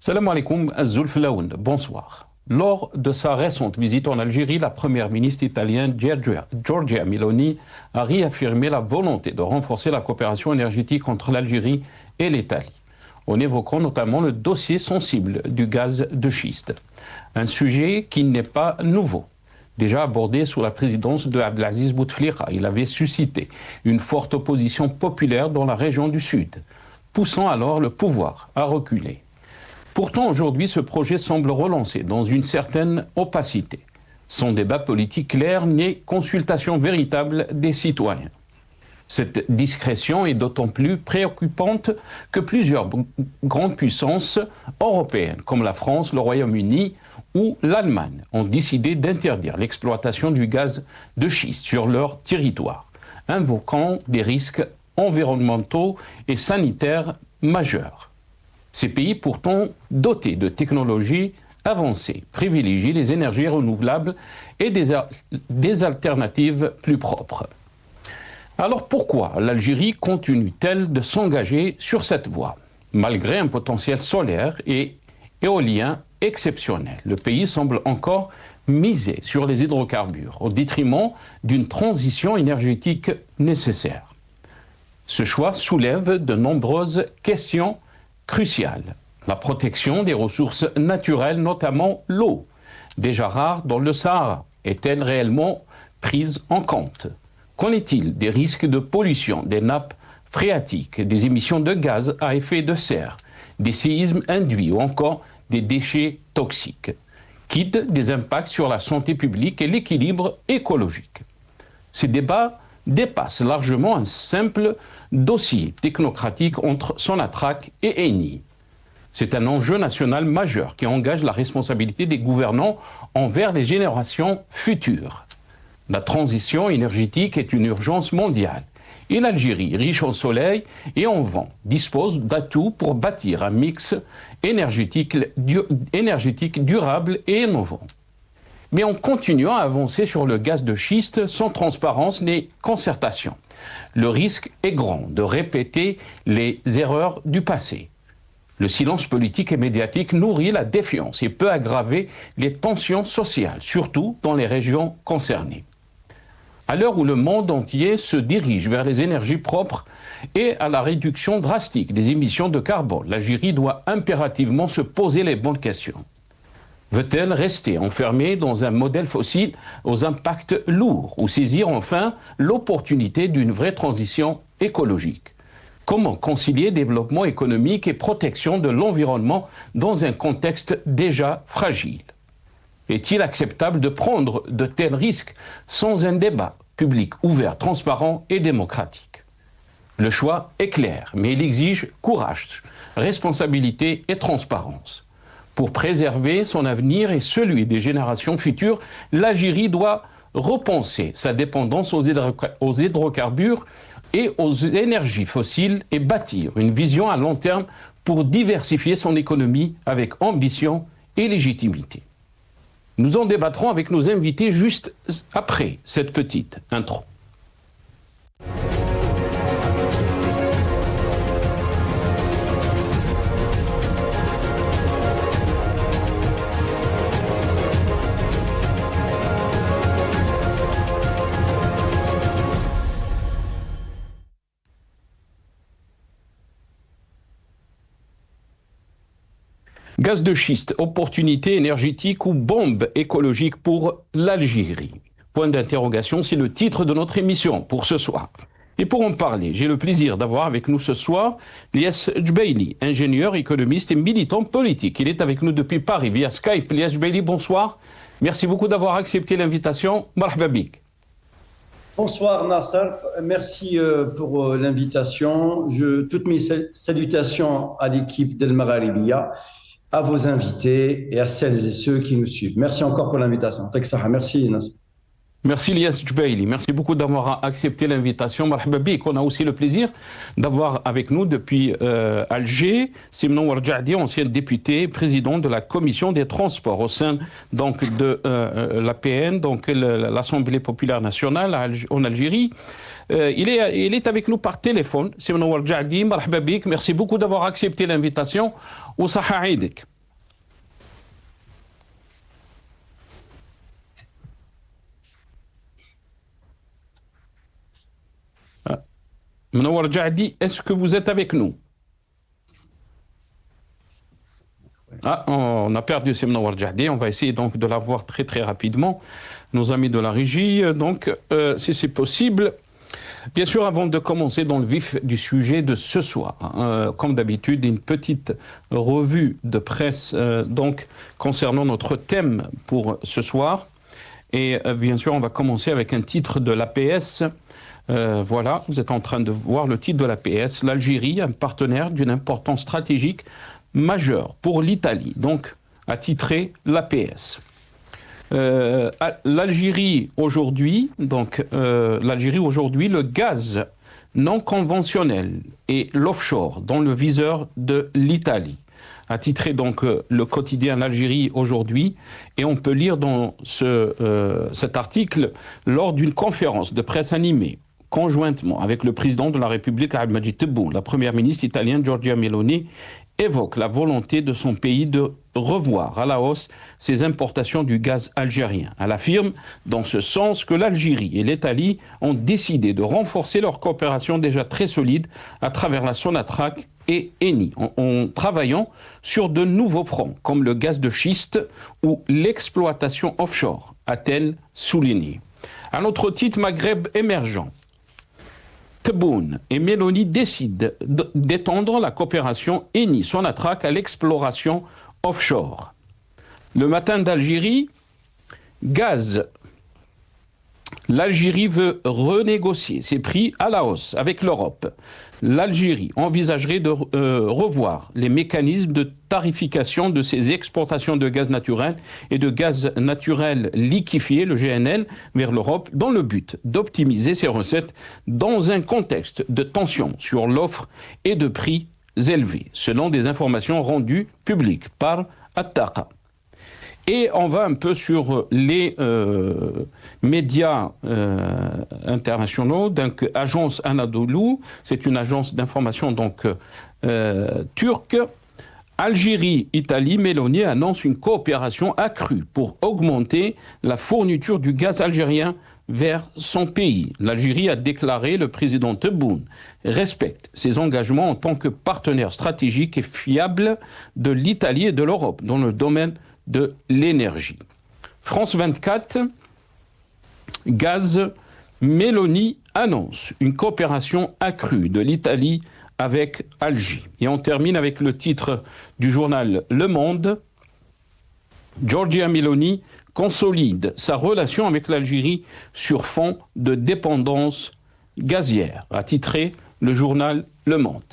Salam alaikum, Zulf Laoun, bonsoir. Lors de sa récente visite en Algérie, la première ministre italienne Giorgia Meloni a réaffirmé la volonté de renforcer la coopération énergétique entre l'Algérie et l'Italie, en évoquant notamment le dossier sensible du gaz de schiste. Un sujet qui n'est pas nouveau. Déjà abordé sous la présidence de Abdelaziz Bouteflika, il avait suscité une forte opposition populaire dans la région du Sud, poussant alors le pouvoir à reculer. Pourtant, aujourd'hui, ce projet semble relancé dans une certaine opacité, sans débat politique clair ni consultation véritable des citoyens. Cette discrétion est d'autant plus préoccupante que plusieurs grandes puissances européennes, comme la France, le Royaume-Uni ou l'Allemagne, ont décidé d'interdire l'exploitation du gaz de schiste sur leur territoire, invoquant des risques environnementaux et sanitaires majeurs. Ces pays, pourtant dotés de technologies avancées, privilégient les énergies renouvelables et des alternatives plus propres. Alors pourquoi l'Algérie continue-t-elle de s'engager sur cette voie? Malgré un potentiel solaire et éolien exceptionnel, le pays semble encore miser sur les hydrocarbures au détriment d'une transition énergétique nécessaire. Ce choix soulève de nombreuses questions cruciales. La protection des ressources naturelles, notamment l'eau, déjà rare dans le Sahara, est-elle réellement prise en compte? Qu'en est-il des risques de pollution des nappes phréatiques, des émissions de gaz à effet de serre, des séismes induits ou encore des déchets toxiques, quitte des impacts sur la santé publique et l'équilibre écologique? Ces débats dépassent largement un simple dossier technocratique entre Sonatrach et Eni. C'est un enjeu national majeur qui engage la responsabilité des gouvernants envers les générations futures. La transition énergétique est une urgence mondiale et l'Algérie, riche en soleil et en vent, dispose d'atouts pour bâtir un mix énergétique durable et innovant. Mais en continuant à avancer sur le gaz de schiste sans transparence ni concertation, le risque est grand de répéter les erreurs du passé. Le silence politique et médiatique nourrit la défiance et peut aggraver les tensions sociales, surtout dans les régions concernées. À l'heure où le monde entier se dirige vers les énergies propres et à la réduction drastique des émissions de carbone, l'Algérie doit impérativement se poser les bonnes questions. Veut-elle rester enfermée dans un modèle fossile aux impacts lourds ou saisir enfin l'opportunité d'une vraie transition écologique? Comment concilier développement économique et protection de l'environnement dans un contexte déjà fragile? Est-il acceptable de prendre de tels risques sans un débat public ouvert, transparent et démocratique? Le choix est clair, mais il exige courage, responsabilité et transparence. Pour préserver son avenir et celui des générations futures, l'Algérie doit repenser sa dépendance aux hydrocarbures et aux énergies fossiles et bâtir une vision à long terme pour diversifier son économie avec ambition et légitimité. Nous en débattrons avec nos invités juste après cette petite intro. Gaz de schiste, opportunité énergétique ou bombe écologique pour l'Algérie? Point d'interrogation, c'est le titre de notre émission pour ce soir. Et pour en parler, j'ai le plaisir d'avoir avec nous ce soir Lias Djbeili, ingénieur, économiste et militant politique. Il est avec nous depuis Paris via Skype. Lias Djbeili, bonsoir. Merci beaucoup d'avoir accepté l'invitation. Marhaba bik. Bonsoir Nasser, merci pour l'invitation. Toutes mes salutations à l'équipe d'El Magharibiya, à vos invités et à celles et ceux qui nous suivent. Merci encore pour l'invitation. Merci Nasser. Merci Lias Djbeili, merci beaucoup d'avoir accepté l'invitation. Marhaba bik. On a aussi le plaisir d'avoir avec nous depuis Alger Simon Warjadi, ancien député, président de la commission des transports au sein donc de l'APN, donc l'Assemblée populaire nationale en Algérie. Il est avec nous par téléphone. Simon Warjadi, marhaba bik. Merci beaucoup d'avoir accepté l'invitation. وصحة عيدك. Mnowar Jahdi, est-ce que vous êtes avec nous? Ah, on a perdu Mnowar Jahdi. On va essayer donc de la voir très très rapidement. Nos amis de la régie, donc, si c'est possible. Bien sûr, avant de commencer dans le vif du sujet de ce soir, comme d'habitude, une petite revue de presse donc concernant notre thème pour ce soir. Et bien sûr, on va commencer avec un titre de l'APS. Voilà, vous êtes en train de voir le titre de l'APS. L'Algérie, un partenaire d'une importance stratégique majeure pour l'Italie. Donc, attitré l'APS. L'Algérie aujourd'hui, le gaz non conventionnel et l'offshore dans le viseur de l'Italie. A titré donc le quotidien L'Algérie aujourd'hui, et on peut lire dans cet article lors d'une conférence de presse animée conjointement avec le président de la République Abdelmadjid Tebboune, la première ministre italienne Giorgia Meloni évoque la volonté de son pays de revoir à la hausse ses importations du gaz algérien. Elle affirme dans ce sens que l'Algérie et l'Italie ont décidé de renforcer leur coopération déjà très solide à travers la Sonatrach et Eni, en travaillant sur de nouveaux fronts, comme le gaz de schiste ou l'exploitation offshore, a-t-elle souligné. Un autre titre, Maghreb émergent. Tebboune et Meloni décident d'étendre la coopération Eni-Sonatrach à l'exploration offshore. Le matin d'Algérie, gaz. L'Algérie veut renégocier ses prix à la hausse avec l'Europe. L'Algérie envisagerait de revoir les mécanismes de tarification de ses exportations de gaz naturel et de gaz naturel liquéfié, le GNL, vers l'Europe, dans le but d'optimiser ses recettes dans un contexte de tension sur l'offre et de prix élevés, selon des informations rendues publiques par Attaqa. Et on va un peu sur les médias internationaux. Donc, agence Anadolu, c'est une agence d'information donc turque. Algérie, Italie, Meloni annonce une coopération accrue pour augmenter la fourniture du gaz algérien vers son pays. L'Algérie a déclaré, le président Tebboune respecte ses engagements en tant que partenaire stratégique et fiable de l'Italie et de l'Europe dans le domaine de l'énergie. France 24, gaz, Meloni annonce une coopération accrue de l'Italie avec Alger. Et on termine avec le titre du journal Le Monde. Giorgia Meloni consolide sa relation avec l'Algérie sur fond de dépendance gazière, a titré le journal Le Monde.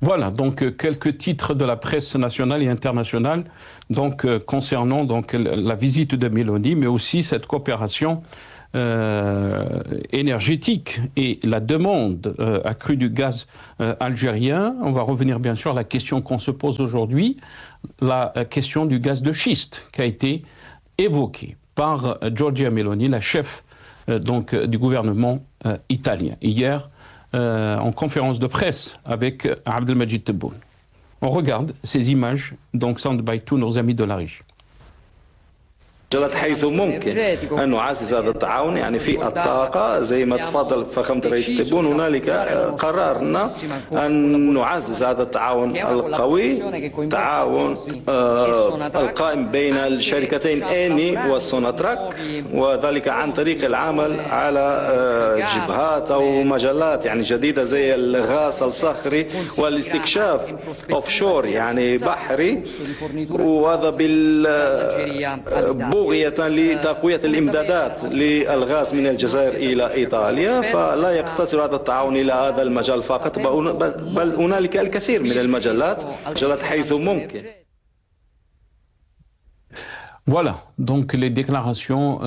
Voilà, donc quelques titres de la presse nationale et internationale donc, concernant donc, la visite de Meloni, mais aussi cette coopération énergétique et la demande accrue du gaz algérien. On va revenir bien sûr à la question qu'on se pose aujourd'hui, la question du gaz de schiste qui a été évoquée par Giorgia Meloni, la chef donc, du gouvernement italien. Hier, en conférence de presse avec Abdelmadjid Tebboune. On regarde ces images, donc sound by tous nos amis de la régie. حيث ممكن أن نعزز هذا التعاون يعني في الطاقة زي ما تفضل فخامة الرئيس تبون هنالك قررنا أن نعزز هذا التعاون القوي تعاون القائم بين الشركتين إني والسوناتراك وذلك عن طريق العمل على جبهات أو مجالات يعني جديدة زي الغاز الصخري والاستكشاف أوفشور يعني بحري وهذا بغية لتقوية الإمدادات للغاز من الجزائر إلى إيطاليا فلا يقتصر هذا التعاون إلى هذا المجال فقط بل هنالك الكثير من المجالات حيث ممكن. Voilà, donc les déclarations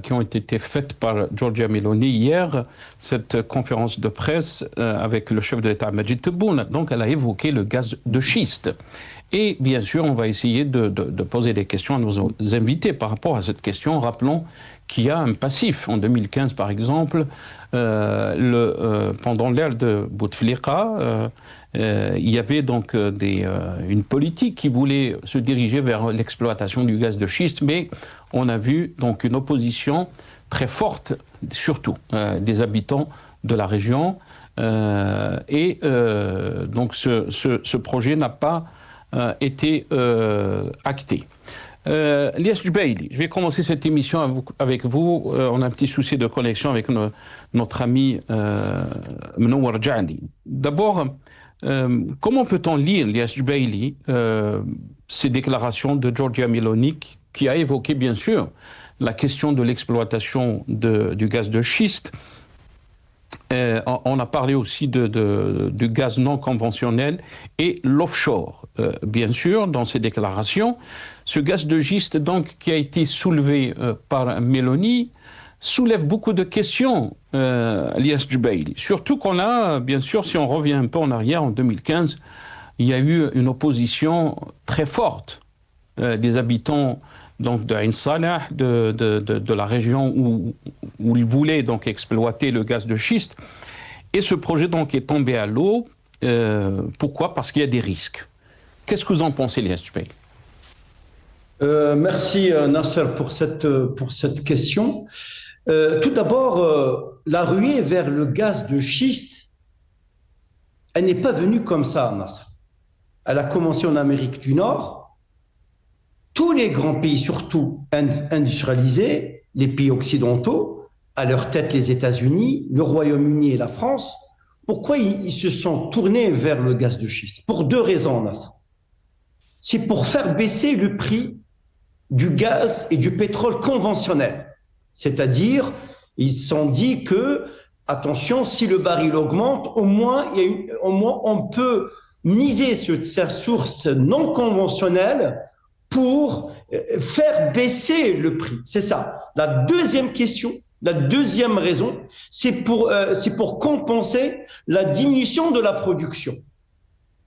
qui ont été faites par Giorgia Meloni hier, cette conférence de presse avec le chef de l'État Majid Tebboune, donc elle a évoqué le gaz de schiste. Et bien sûr, on va essayer de poser des questions à nos invités par rapport à cette question. Rappelons qu'il y a un passif. En 2015, par exemple, pendant l'ère de Bouteflika, il y avait donc une politique qui voulait se diriger vers l'exploitation du gaz de schiste, mais on a vu donc une opposition très forte, surtout des habitants de la région, donc ce projet n'a pas été acté. Lies Jubaili, je vais commencer cette émission avec vous. On a un petit souci de connexion avec notre ami Mnowar Jani. D'abord, comment peut-on lire, Lies Jubaili, ces déclarations de Giorgia Meloni qui a évoqué bien sûr la question de l'exploitation du gaz de schiste. On a parlé aussi du gaz non conventionnel et l'offshore, bien sûr, dans ces déclarations. Ce gaz de schiste, donc, qui a été soulevé par Meloni, soulève beaucoup de questions, Lies Jubaili. Surtout qu'on a, bien sûr, si on revient un peu en arrière, en 2015, il y a eu une opposition très forte des habitants donc de Ain Salah, de la région où ils voulaient donc exploiter le gaz de schiste. Et ce projet donc est tombé à l'eau. Pourquoi? Parce qu'il y a des risques. Qu'est-ce que vous en pensez, Lies Jubaili? Merci Nasser pour cette question. Tout d'abord, la ruée vers le gaz de schiste, elle n'est pas venue comme ça, Nasser. Elle a commencé en Amérique du Nord. Tous les grands pays, surtout industrialisés, les pays occidentaux, à leur tête les États-Unis, le Royaume-Uni et la France, pourquoi ils se sont tournés vers le gaz de schiste? Pour deux raisons, Nasser. C'est pour faire baisser le prix du gaz et du pétrole conventionnel. C'est-à-dire, ils se sont dit que, attention, si le baril augmente, au moins on peut miser sur cette source non conventionnelle pour faire baisser le prix. C'est ça. La deuxième question, la deuxième raison, c'est pour compenser la diminution de la production.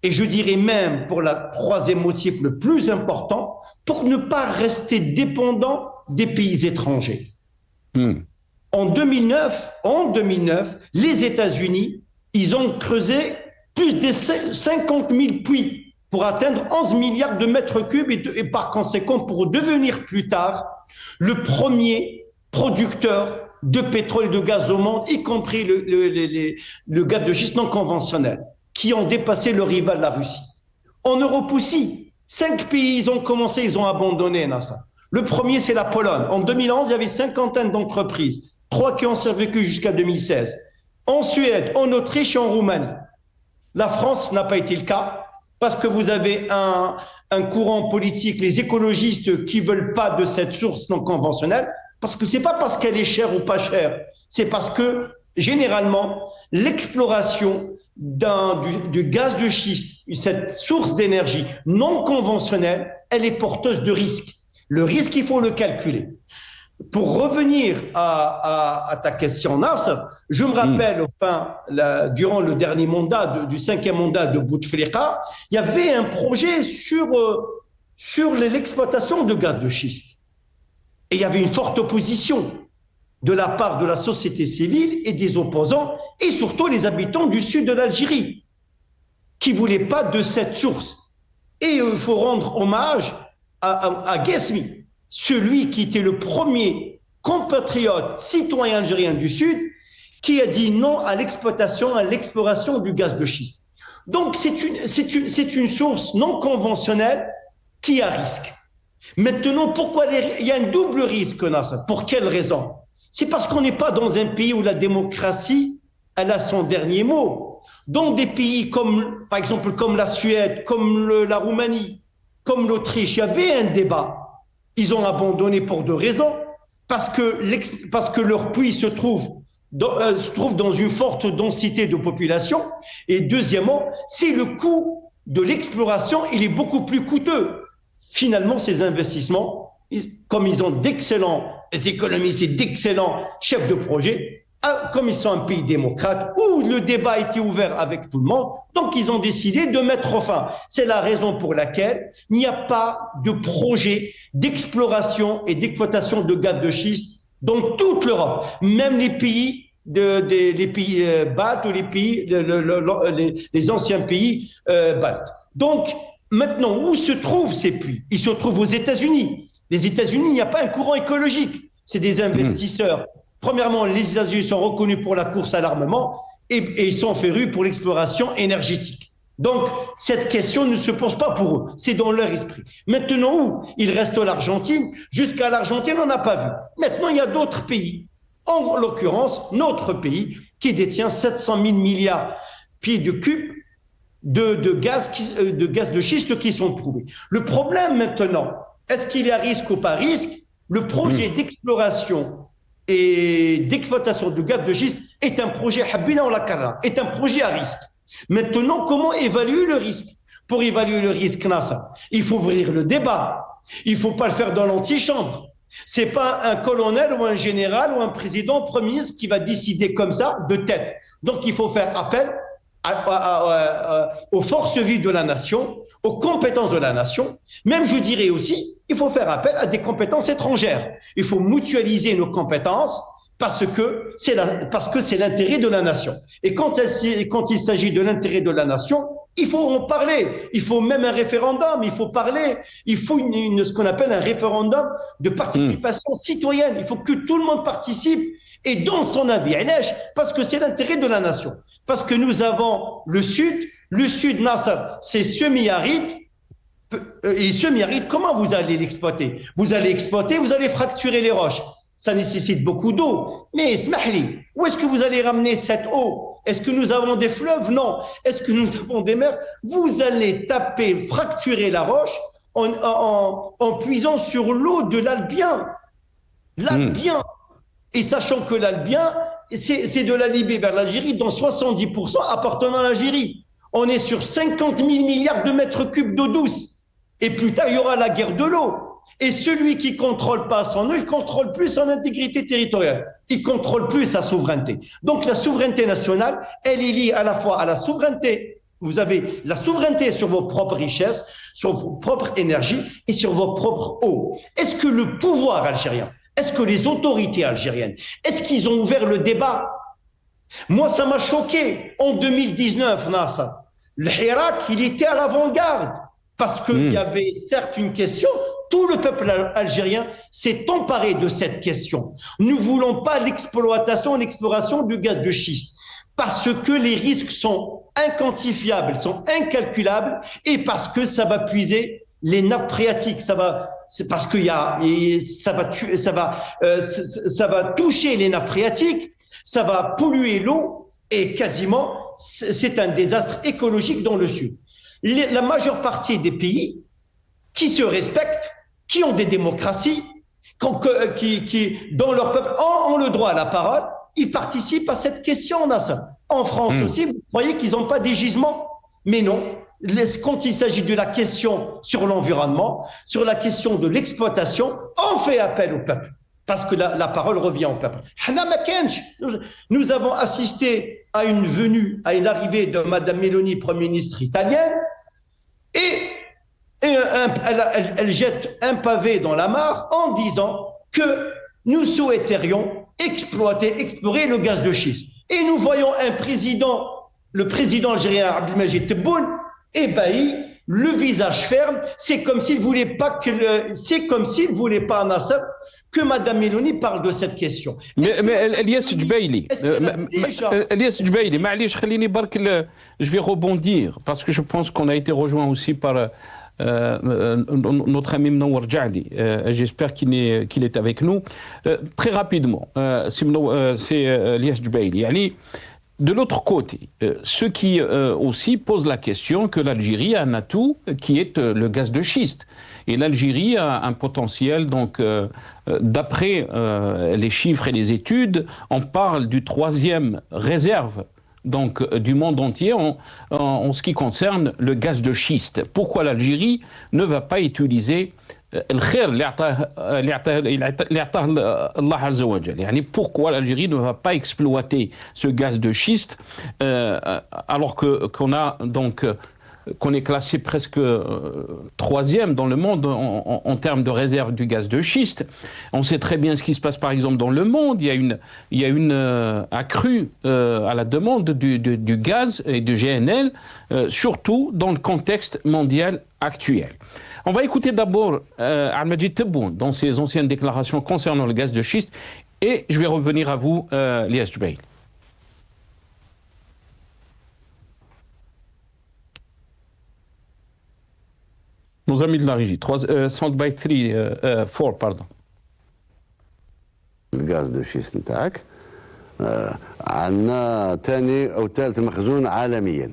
Et je dirais même, pour la troisième motif le plus important, pour ne pas rester dépendant des pays étrangers. En 2009, les États-Unis, ils ont creusé plus de 50 000 puits pour atteindre 11 milliards de mètres cubes et par conséquent pour devenir plus tard le premier producteur de pétrole et de gaz au monde, y compris le gaz de schiste non conventionnel, qui ont dépassé le rival, la Russie. En Europe aussi, 5 pays, ils ont commencé, ils ont abandonné, NASA. Le premier, c'est la Pologne. En 2011, il y avait 50 d'entreprises, 3 qui ont survécu jusqu'à 2016. En Suède, en Autriche et en Roumanie. La France n'a pas été le cas, parce que vous avez un courant politique, les écologistes qui ne veulent pas de cette source non conventionnelle, parce que ce n'est pas parce qu'elle est chère ou pas chère, c'est parce que, généralement, l'exploration du gaz de schiste, cette source d'énergie non conventionnelle, elle est porteuse de risques. Le risque, il faut le calculer. Pour revenir à ta question, Nasser, je me rappelle, durant le dernier mandat, du 5e mandat de Bouteflika, il y avait un projet sur l'exploitation de gaz de schiste. Et il y avait une forte opposition de la part de la société civile et des opposants, et surtout les habitants du sud de l'Algérie, qui ne voulaient pas de cette source. Et il faut rendre hommage à Ghesmi, celui qui était le premier compatriote citoyen algérien du Sud, qui a dit non à l'exploitation, à l'exploration du gaz de schiste. Donc c'est une source non conventionnelle qui a risque. Maintenant, pourquoi il y a un double risque, Nasser? Pour quelle raison? C'est parce qu'on n'est pas dans un pays où la démocratie, elle a son dernier mot. Dans des pays comme, par exemple, comme la Suède, comme la Roumanie, comme l'Autriche, il y avait un débat. Ils ont abandonné pour deux raisons. Parce que leur puits se trouve dans une forte densité de population. Et deuxièmement, c'est le coût de l'exploration, il est beaucoup plus coûteux. Finalement, ces investissements, comme ils ont d'excellents économistes et d'excellents chefs de projet, comme ils sont un pays démocrate où le débat était ouvert avec tout le monde, donc ils ont décidé de mettre fin. C'est la raison pour laquelle il n'y a pas de projet d'exploration et d'exploitation de gaz de schiste dans toute l'Europe. Même les pays des pays baltes ou les pays, les anciens pays baltes. Donc, maintenant, où se trouvent ces puits? Ils se trouvent aux États-Unis. Les États-Unis, il n'y a pas un courant écologique. C'est des investisseurs. Premièrement, les États-Unis sont reconnus pour la course à l'armement et ils sont férus pour l'exploration énergétique. Donc, cette question ne se pose pas pour eux. C'est dans leur esprit. Maintenant, où? Il reste l'Argentine. Jusqu'à l'Argentine, on n'a pas vu. Maintenant, il y a d'autres pays. En l'occurrence, notre pays, qui détient 700 000 milliards pieds de cubes de gaz de schiste qui sont prouvés. Le problème maintenant, est-ce qu'il y a risque ou pas risque? Le projet d'exploration et d'exploitation de gaz de schiste est un projet est un projet à risque. Maintenant, comment évaluer le risque? Pour évaluer le risque, NASA, il faut ouvrir le débat. Il ne faut pas le faire dans l'antichambre. C'est pas un colonel ou un général ou un président premier ministre qui va décider comme ça de tête. Donc, il faut faire appel aux forces vives de la nation, aux compétences de la nation. Même, je dirais aussi, il faut faire appel à des compétences étrangères. Il faut mutualiser nos compétences parce que c'est l'intérêt de la nation. Et quand il s'agit de l'intérêt de la nation, il faut en parler. Il faut même un référendum. Il faut parler. Il faut ce qu'on appelle un référendum de participation citoyenne. Il faut que tout le monde participe et donne son avis. Parce que c'est l'intérêt de la nation. Parce que nous avons le Sud. Le Sud, Nasser, c'est semi-aride. Et semi-aride, comment vous allez l'exploiter? Vous allez exploiter, vous allez fracturer les roches. Ça nécessite beaucoup d'eau. Mais, smahli, où est-ce que vous allez ramener cette eau? Est-ce que nous avons des fleuves? Non. Est-ce que nous avons des mers? Vous allez taper, fracturer la roche en puisant sur l'eau de l'Albien. L'Albien. Et sachant que l'Albien, c'est de la Libye vers l'Algérie, dont 70% appartenant à l'Algérie. On est sur 50 000 milliards de mètres cubes d'eau douce. Et plus tard, il y aura la guerre de l'eau. Et celui qui contrôle pas son eau, il contrôle plus son intégrité territoriale. Il contrôle plus sa souveraineté. Donc la souveraineté nationale, elle est liée à la fois à la souveraineté. Vous avez la souveraineté sur vos propres richesses, sur vos propres énergies et sur vos propres eaux. Est-ce que le pouvoir algérien, est-ce que les autorités algériennes, est-ce qu'ils ont ouvert le débat? Moi, ça m'a choqué. En 2019, Nassa, le Hirak, il était à l'avant-garde. Parce qu'il y avait certes une question, tout le peuple algérien s'est emparé de cette question. Nous ne voulons pas l'exploration du gaz de schiste. Parce que les risques sont inquantifiables, sont incalculables, et parce que ça va puiser les nappes phréatiques. C'est parce que ça va toucher les nappes phréatiques, ça va polluer l'eau, et quasiment, c'est un désastre écologique dans le Sud. La majeure partie des pays qui se respectent, qui ont des démocraties, qui dans leur peuple ont le droit à la parole, ils participent à cette question, Nasser. En France aussi, vous croyez qu'ils n'ont pas des gisements? Mais non. Quand il s'agit de la question sur l'environnement, sur la question de l'exploitation, on fait appel au peuple. Parce que la parole revient au peuple. Nous avons assisté à une arrivée de Madame Meloni, Première ministre italienne, et elle jette un pavé dans la mare en disant que nous souhaiterions explorer le gaz de schiste. Et nous voyons le président algérien Abdelmadjid Tebboune, ébahi, le visage ferme. C'est comme s'il voulait pas Nasser, que Madame Meloni parle de cette question. Mais Elias Djebaili, معليش خليني برك je vais rebondir parce que je pense qu'on a été rejoint aussi par notre ami Mnower Djadi. J'espère qu'il est avec nous. Très rapidement, c'est Elias Djebaili. De l'autre côté, ceux qui aussi posent la question que l'Algérie a un atout qui est le gaz de schiste. Et l'Algérie a un potentiel, donc d'après les chiffres et les études, on parle du 3e réserve donc du monde entier en ce qui concerne le gaz de schiste. Pourquoi l'Algérie ne va pas utiliser الخير اللي اعطاه الله عز وجل. يعني pourquoi l'Algérie ne va pas exploiter ce gaz de schiste alors qu'on a donc qu'on est classé presque troisième dans le monde en termes de réserve du gaz de schiste. On sait très bien ce qui se passe par exemple dans le monde. Il y a une accrue à la demande du gaz et du GNL, surtout dans le contexte mondial actuel. On va écouter d'abord Al-Majid Tebboune dans ses anciennes déclarations concernant le gaz de schiste et je vais revenir à vous, Lias Jubail. Nos amis de la régie, soundbite 4, pardon. الغاز دو شيست نتاعك عندنا ثاني او ثالث مخزون عالميا.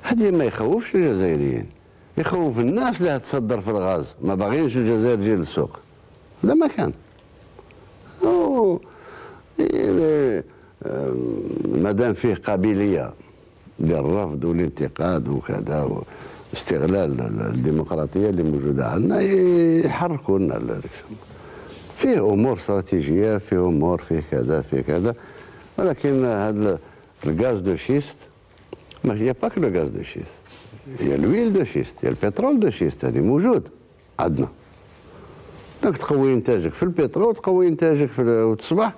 هذه ما يخوفش الجزائريين، يخوف الناس اللي تصدر في الغاز، ما باغيينش الجزائر تجي للسوق. هذا ما كان. ما دام فيه قابليه للرفض والانتقاد وكذا واستغلال الديمقراطيه اللي موجوده عندنا يحركوا لنا. فيه امور استراتيجيه، فيه امور فيه كذا فيه كذا، ولكن هذا الغاز دو شيست ما هي باك لو غاز دو شيست، هي الويل دو شيست، هي البترول دو شيست، هذه موجود عندنا. دونك تقوي انتاجك في البترول، تقوي انتاجك في وتصبح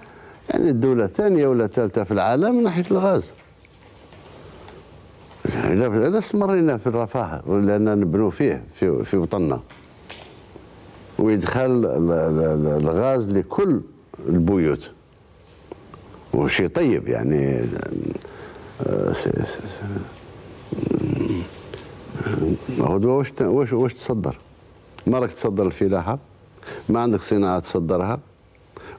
يعني الدوله الثانيه ولا الثالثه في العالم من ناحيه الغاز. إذا استمرينا في الرفاه لأننا نبنوا فيه في وطننا ويدخل الغاز لكل البيوت وشيء طيب يعني غدوة واش تصدر؟ ما راك تصدر الفلاحة، ما عندك صناعة تصدرها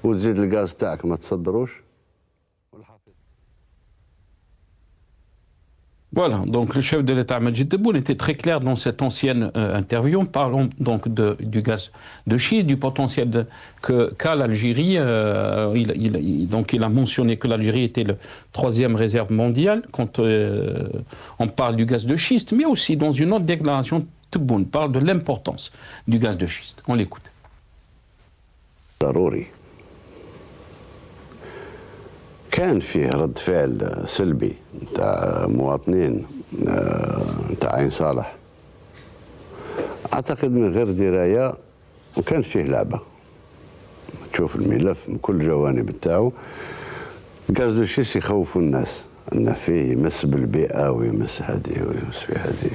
وتزيد الغاز تاعك ما تصدروش. Voilà, donc le chef de l'État Majid Tebboune était très clair dans cette ancienne interview. Parlons donc du gaz de schiste, du potentiel qu'a l'Algérie. Il a mentionné que l'Algérie était la troisième réserve mondiale quand on parle du gaz de schiste, mais aussi dans une autre déclaration, Tebboune parle de l'importance du gaz de schiste. On l'écoute. كان فيه رد فعل سلبي تاع مواطنين تاع عين صالح، اعتقد من غير درايه، وكان فيه لعبه. تشوف الملف من كل الجوانب تاعو. غاز دو شيست يخوفوا الناس ان فيه يمس بالبيئه ويمس هذه ويمس في هذه.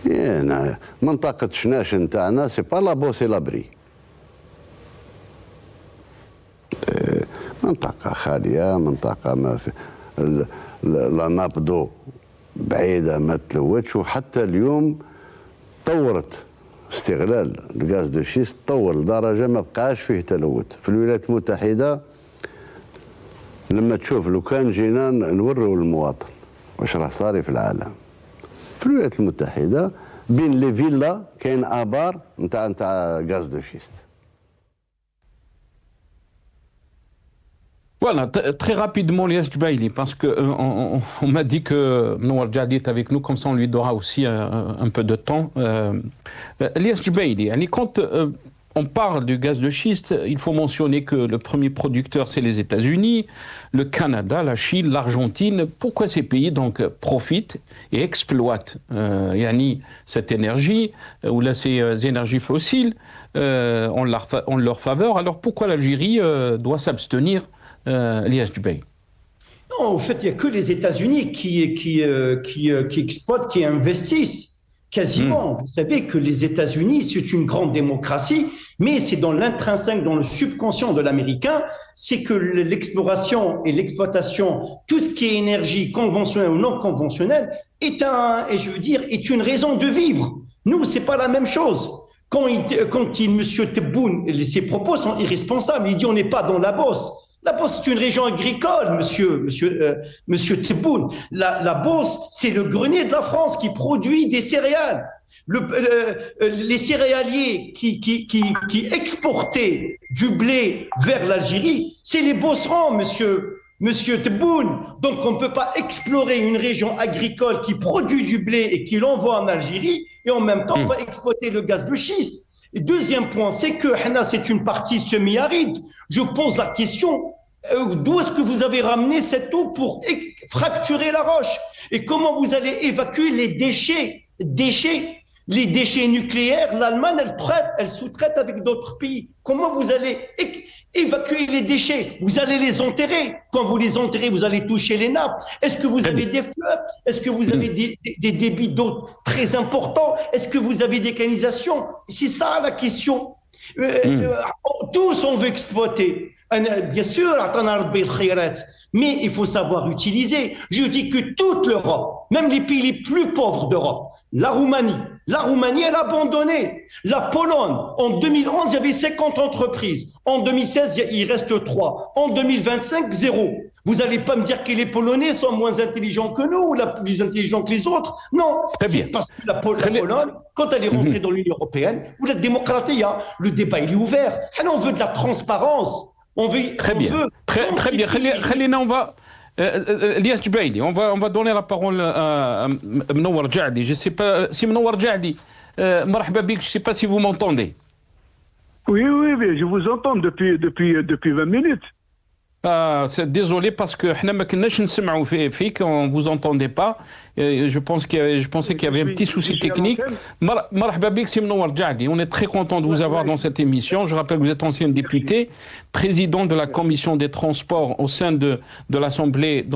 يعني منطقه شناش نتاعنا سي با لا بوسي لابري، منطقة خالية، منطقة ما في لا نابضو بعيدة ما تلوثش، وحتى اليوم طورت استغلال الغاز دو شيست، طور لدرجة ما بقاش فيه تلوث. في الولايات المتحدة لما تشوف لو كان جينا نوروا المواطن واش راه صاري في العالم، في الولايات المتحدة بين لي فيلا كاين ابار نتاع غاز دو شيست. Voilà, très rapidement, Lias Jubaili, parce qu'on m'a dit que Nouar Jadi est avec nous, comme ça on lui donnera aussi un peu de temps. Lias Jubaili, quand on parle du gaz de schiste, il faut mentionner que le premier producteur, c'est les États-Unis, le Canada, la Chine, l'Argentine. Pourquoi ces pays donc profitent et exploitent cette énergie, ou là ces énergies fossiles en leur faveur? Alors pourquoi l'Algérie doit s'abstenir? Lias Jubail. Non, en fait, il n'y a que les États-Unis qui exploitent, qui investissent quasiment. Vous savez que les États-Unis, c'est une grande démocratie, mais c'est dans l'intrinsèque, dans le subconscient de l'Américain, c'est que l'exploration et l'exploitation, tout ce qui est énergie conventionnelle ou non conventionnelle, est une raison de vivre. Nous, c'est pas la même chose. Quand M. Tebboune, ses propos sont irresponsables, il dit on n'est pas dans la Beauce. La Beauce, c'est une région agricole, monsieur Tebboune. La Beauce, c'est le grenier de la France qui produit des céréales. Les céréaliers qui exportaient du blé vers l'Algérie, c'est les Beaucerons, monsieur Tebboune. Donc, on ne peut pas explorer une région agricole qui produit du blé et qui l'envoie en Algérie, et en même temps, on va exploiter le gaz de schiste. Et deuxième point, c'est que c'est une partie semi-aride. Je pose la question, D'où est-ce que vous avez ramené cette eau pour fracturer la roche? Et comment vous allez évacuer les déchets? Les déchets nucléaires, l'Allemagne, elle sous-traite avec d'autres pays. Comment vous allez évacuer les déchets? Vous allez les enterrer. Quand vous les enterrez, vous allez toucher les nappes. Est-ce que vous avez des fleuves? Est-ce que vous avez des débits d'eau très importants? Est-ce que vous avez des canalisations? C'est ça la question. Tous on veut exploiter. Bien sûr, mais il faut savoir utiliser. Je dis que toute l'Europe, même les pays les plus pauvres d'Europe, la Roumanie, elle a abandonné. La Pologne, en 2011, il y avait 50 entreprises. En 2016, il reste 3. En 2025, 0. Vous n'allez pas me dire que les Polonais sont moins intelligents que nous ou plus intelligents que les autres. Non, c'est parce que la Pologne, quand elle est rentrée dans l'Union européenne, ou la démocratie, le débat il est ouvert. Alors on veut de la transparence. Très bien. Khalina, on va... Elias Jubaili, on va donner la parole à Mnowar Ja'di. Je ne sais pas si Mnowar Ja'di, marhaba bik, je ne sais pas si vous m'entendez. Oui, je vous entends depuis 20 minutes. Désolé parce que on ne vous entendait pas. Je pensais qu'il y avait un petit souci technique. Marhaba bik, c'est Mnowar Ja'di. On est très content de vous avoir dans cette émission. Je rappelle que vous êtes ancien député, président de la commission des transports au sein de l'Assemblée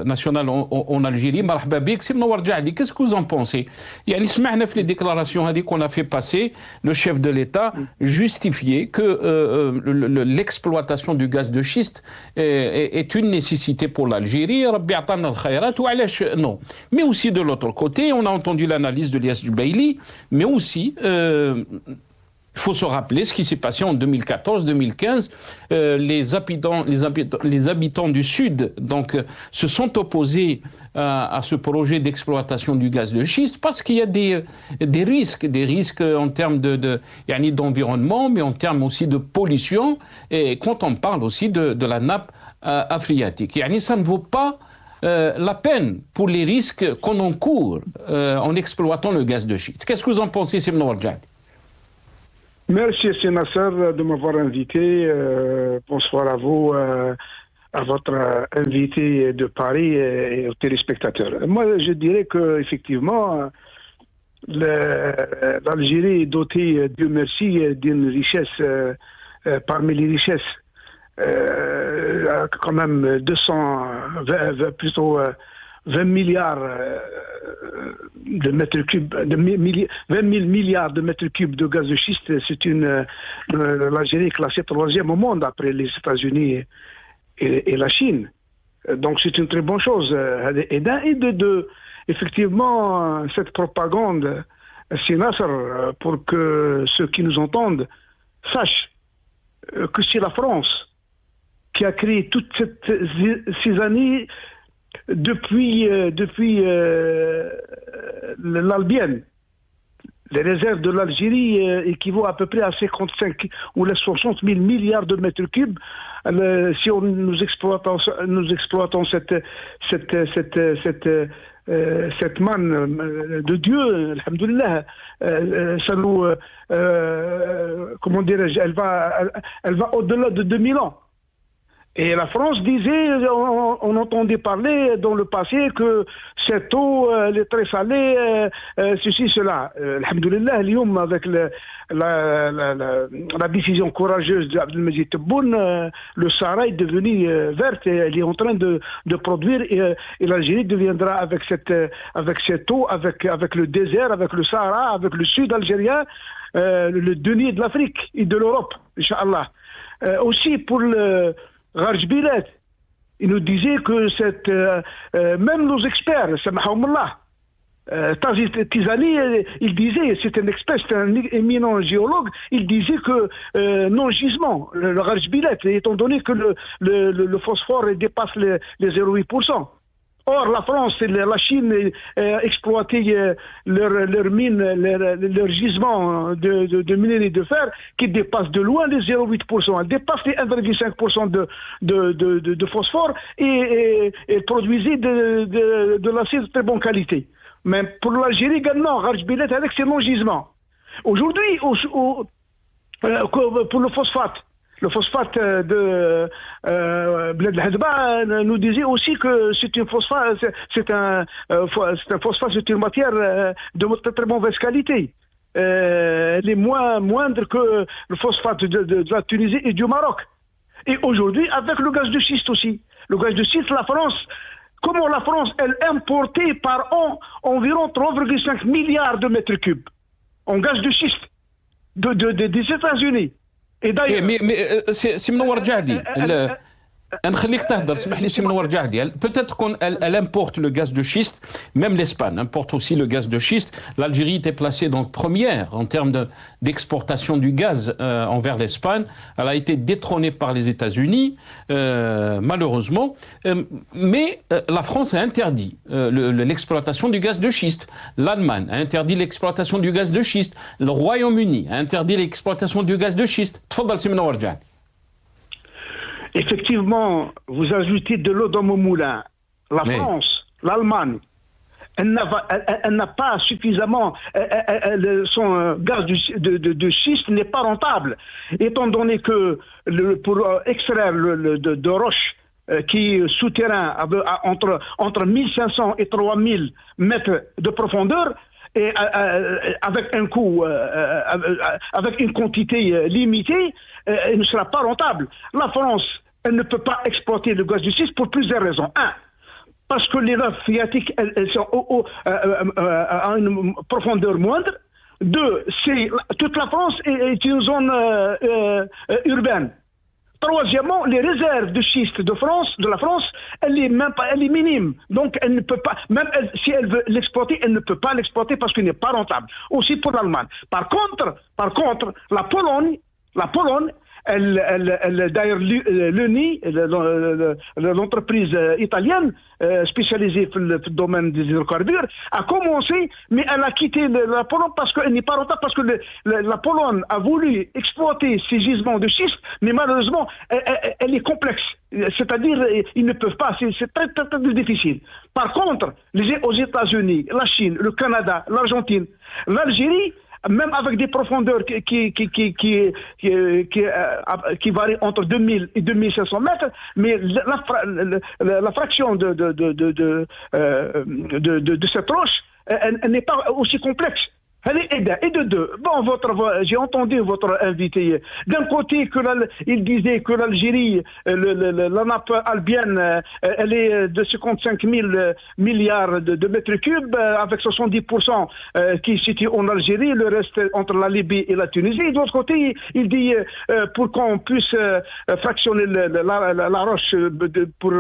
nationale en Algérie. Marhaba bik, c'est Mnowar Ja'di. Qu'est-ce que vous en pensez? سمعنا في les déclarations qu'on a fait passer, le chef de l'État justifiait que l'exploitation du gaz de schiste est une nécessité pour l'Algérie. Non. Mais aussi de l'autre côté, on a entendu l'analyse de Elias Jubaili, mais aussi il faut se rappeler ce qui s'est passé en 2014-2015. Les habitants du Sud se sont opposés à ce projet d'exploitation du gaz de schiste parce qu'il y a des risques en termes d'environnement, mais en termes aussi de pollution, et quand on parle aussi de la nappe phréatique. Ça ne vaut pas la peine pour les risques qu'on encourt en exploitant le gaz de schiste. Qu'est-ce que vous en pensez, c'est Mnowar Ja'di? Merci, c'est Nasser, de m'avoir invité. Bonsoir à vous, à votre invité de Paris et aux téléspectateurs. Moi, je dirais qu'effectivement, l'Algérie est dotée, Dieu merci, d'une richesse, parmi les richesses, quand même 20 milliards de mètres cubes, 20 000 milliards de mètres cubes de gaz de schiste. L'Algérie est classée 3e au monde après les États-Unis et la Chine. Donc c'est une très bonne chose. Et de deux, effectivement, cette propagande, c'est Nasser, pour que ceux qui nous entendent sachent que c'est la France qui a créé toutes ces années depuis l'Albienne. Les réserves de l'Algérie équivaut à peu près à 55 ou 60 000 milliards de mètres cubes. Si nous exploitons cette manne de Dieu, alhamdoulilah, ça nous, comment dirais-je, elle va au-delà de 2000 ans. Et la France disait, on entendait parler dans le passé que cette eau, elle est très salée, ceci, cela. Alhamdoulilah, l'Yom, avec la décision courageuse d'Abdelmajid Tebboune, le Sahara est devenu verte et elle est en train de produire et l'Algérie deviendra avec cette eau, avec le désert, avec le Sahara, avec le sud algérien, le denier de l'Afrique et de l'Europe, Inch'Allah. Aussi pour le Rajbilet, il nous disait que même nos experts, Samahaoumullah, Tizani, il disait, c'est un expert, c'est un éminent géologue, il disait que non-gisement, le Rajbilet, étant donné que le phosphore dépasse les 0,8%. Or, la France et la Chine exploitaient leurs mines, leurs gisements de minerais de fer qui dépassent de loin les 0,8%. Elles dépassent les 1,5% de phosphore et produisaient de l'acier de très bonne qualité. Mais pour l'Algérie, non, Rajbilet avec ses non-gisements. Aujourd'hui, pour le phosphate, Le phosphate de Bled Hadba nous disait aussi que c'est un phosphate, c'est une matière de très mauvaise qualité. Elle est moindre que le phosphate de la Tunisie et du Maroc. Et aujourd'hui, avec le gaz de schiste aussi. Le gaz de schiste, la France, comment la France, elle importait par an environ 3,5 milliards de mètres cubes en gaz de schiste des États-Unis. Et d'ailleurs... سي منور جعدي نخليك تهدر اسمح لي سي منور جعدي peut-être qu'elle importe le gaz de schiste, même l'Espagne importe aussi le gaz de schiste. L'Algérie était placée donc première en termes d'exportation du gaz envers l'Espagne. Elle a été détrônée par les États-Unis malheureusement, mais la France a interdit l'exploitation du gaz de schiste. L'Allemagne a interdit l'exploitation du gaz de schiste. Le Royaume-Uni a interdit l'exploitation du gaz de schiste. تفضل سي منور جعدي. Effectivement, vous ajoutez de l'eau dans mon moulin. La France, l'Allemagne, elle n'a pas suffisamment... son gaz de schiste n'est pas rentable. Étant donné que pour extraire de roches qui souterrain entre 1500 et 3000 mètres de profondeur, et avec un coût, avec une quantité limitée, il ne sera pas rentable. La France, elle ne peut pas exploiter le gaz de schiste pour plusieurs raisons. Un, parce que les nappes phréatiques, elles sont à une profondeur moindre. Deux, toute la France est une zone urbaine. Troisièmement, les réserves de schiste de la France, elle est minime. Donc, elle ne peut pas, même si elle veut l'exploiter, elle ne peut pas l'exploiter parce qu'elle n'est pas rentable. Aussi pour l'Allemagne. Par contre, la Pologne, d'ailleurs, l'UNI, l'entreprise italienne spécialisée dans le domaine des hydrocarbures, a commencé, mais elle a quitté la Pologne parce qu'elle n'est pas rentable, parce que la Pologne a voulu exploiter ces gisements de schiste, mais malheureusement, elle est complexe. C'est-à-dire, ils ne peuvent pas, c'est très, très, très difficile. Par contre, aux États-Unis, la Chine, le Canada, l'Argentine, l'Algérie, même avec des profondeurs qui varient entre 2000 et 2500 mètres, mais la fraction de cette roche, elle n'est pas aussi complexe. Et de deux. Bon, j'ai entendu votre invité. D'un côté, il disait que l'Algérie, la nappe albienne, elle est de 55 000 milliards de mètres cubes, avec 70% qui est situé en Algérie, le reste entre la Libye et la Tunisie. De l'autre côté, il dit pour qu'on puisse fractionner la roche pour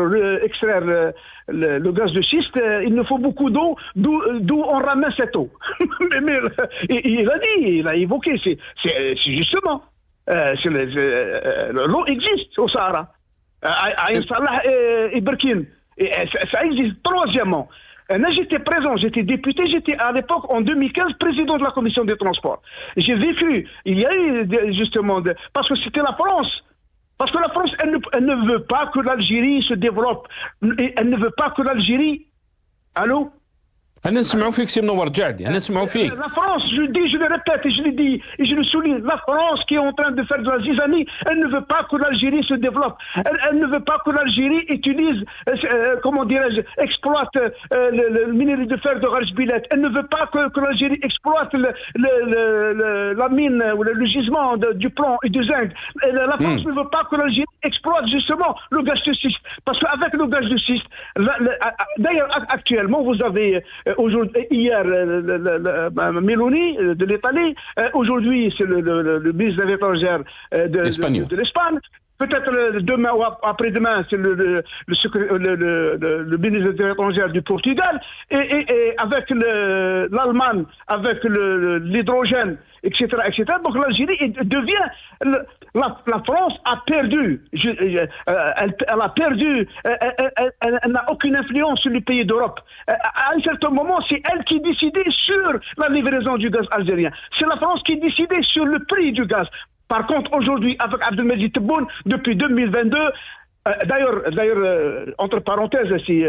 extraire le gaz de schiste, il nous faut beaucoup d'eau, d'où on ramène cette eau. mais il a dit, il a évoqué, c'est justement, l'eau existe au Sahara, à Salah et Berkine, et ça existe. Troisièmement, j'étais présent, j'étais député, j'étais à l'époque, en 2015, président de la commission des transports. J'ai vécu, il y a eu justement, parce que c'était la France. Parce que la France, elle ne veut pas que l'Algérie se développe. Elle ne veut pas que l'Algérie... Allô? أنا نسمعوا فيك سي منور جعدي، أنا نسمعوا فيك. La France, je le dis, je le répète et je le dis et je le souligne, la France qui est en train de faire de la zizanie, elle ne veut pas que l'Algérie se développe. Elle ne veut pas que l'Algérie utilise, comment dirais-je, exploite le minerai de fer de Rajbilet. Elle ne veut pas que l'Algérie exploite la mine ou le gisement du plomb et du zinc. La France ne veut pas que l'Algérie exploite justement le gaz de schiste. Parce qu'avec le gaz de schiste, d'ailleurs actuellement vous avez hier Meloni de l'Italie, aujourd'hui c'est le ministre des Affaires étrangères de l'Espagne. Peut-être demain ou après-demain, c'est le ministre des Affaires étrangères du Portugal, et avec l'Allemagne, avec l'hydrogène, etc., etc. Donc l'Algérie devient... La France a perdu. Elle a perdu. Elle n'a aucune influence sur les pays d'Europe. À un certain moment, c'est elle qui décidait sur la livraison du gaz algérien. C'est la France qui décidait sur le prix du gaz. Par contre, aujourd'hui, avec Abdelmajid Tebboune, depuis 2022, d'ailleurs, entre parenthèses, si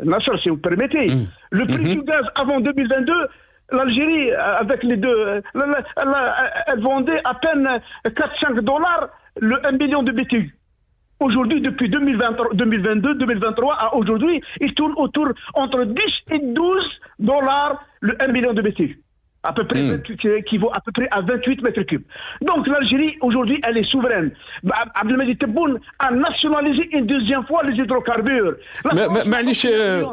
Nasser, si vous permettez, le prix du gaz avant 2022, l'Algérie, avec les deux, elle vendait à peine $4-5 le 1 million de BTU. Aujourd'hui, depuis 2022, 2023 à aujourd'hui, il tourne entre 10 et 12 dollars le 1 million de BTU. À peu près, qui équivaut à peu près à 28 mètres cubes. Donc l'Algérie, aujourd'hui, elle est souveraine. Abdelmajid Tebboune a nationalisé une deuxième fois les hydrocarbures. معليش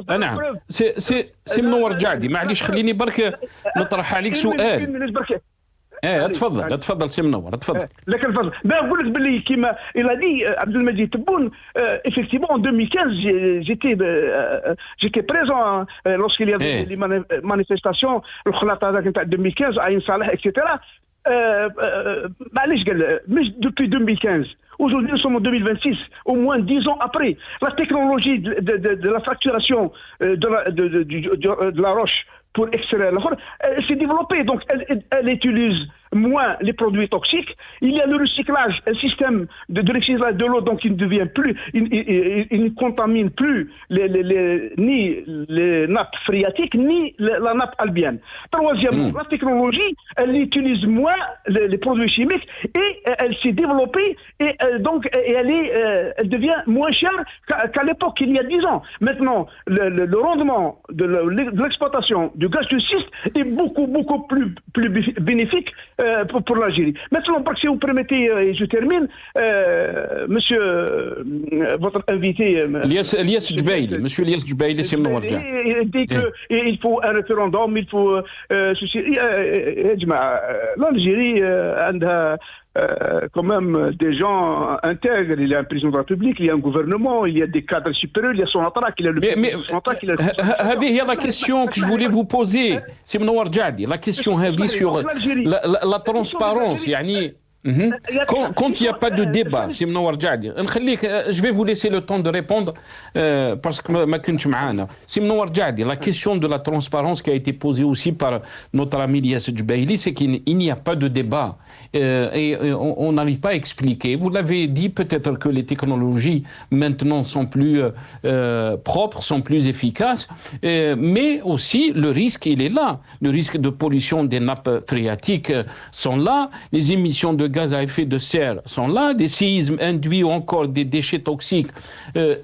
نعم سي منور جعدي معليش خليني برك نطرح عليك سؤال. تفضل سي منور تفضل. لكن الفضل نقول لك باللي كيما il a dit Abdelmajid Tebboune, effectivement en 2015 j'étais présent lorsqu'il y avait les manifestations الخلاط هذاك نتاع 2015 عين صالح etc. معليش قال مش depuis 2015. Aujourd'hui, nous sommes en 2026, au moins 10 ans après. La technologie de la fracturation de la roche pour extraire la roche, elle s'est développée. Donc, elle utilise moins les produits toxiques. Il y a le recyclage, un système de recyclage de l'eau, donc il ne devient plus, il ne contamine plus ni les nappes phréatiques, ni la nappe albienne. Troisièmement, la technologie, elle utilise moins les produits chimiques et elle s'est développée et donc elle devient moins chère qu'à l'époque, il y a 10 ans. Maintenant, le rendement de l'exploitation du gaz de schiste est beaucoup plus bénéfique pour l'Algérie. Maintenant, si vous permettez, et je termine, monsieur, votre invité... Elias Djebaili, monsieur Elias Djebaili, c'est mon ordre. Il dit qu'il faut un référendum, il faut... L'Algérie a quand même des gens intègres, il y a un président de la République, il y a un gouvernement, il y a des cadres supérieurs, il y a son attaque, il y a le هذه هي la question que je voulais vous poser, c'est Mnowar Djadi, la question هذه sur la transparence, يعني quand il n'y a pas de débat, c'est Mnowar Djadi. Je vais vous laisser le temps de répondre parce que ma كنتش معانا. C'est Mnowar Djadi, la question de la transparence qui a été posée aussi par notre ami Elias Djebaili, c'est qu'il n'y a pas de débat. Et on n'arrive pas à expliquer. Vous l'avez dit, peut-être que les technologies maintenant sont plus propres, sont plus efficaces, mais aussi le risque, il est là. Le risque de pollution des nappes phréatiques sont là, les émissions de gaz à effet de serre sont là, des séismes induits ou encore des déchets toxiques.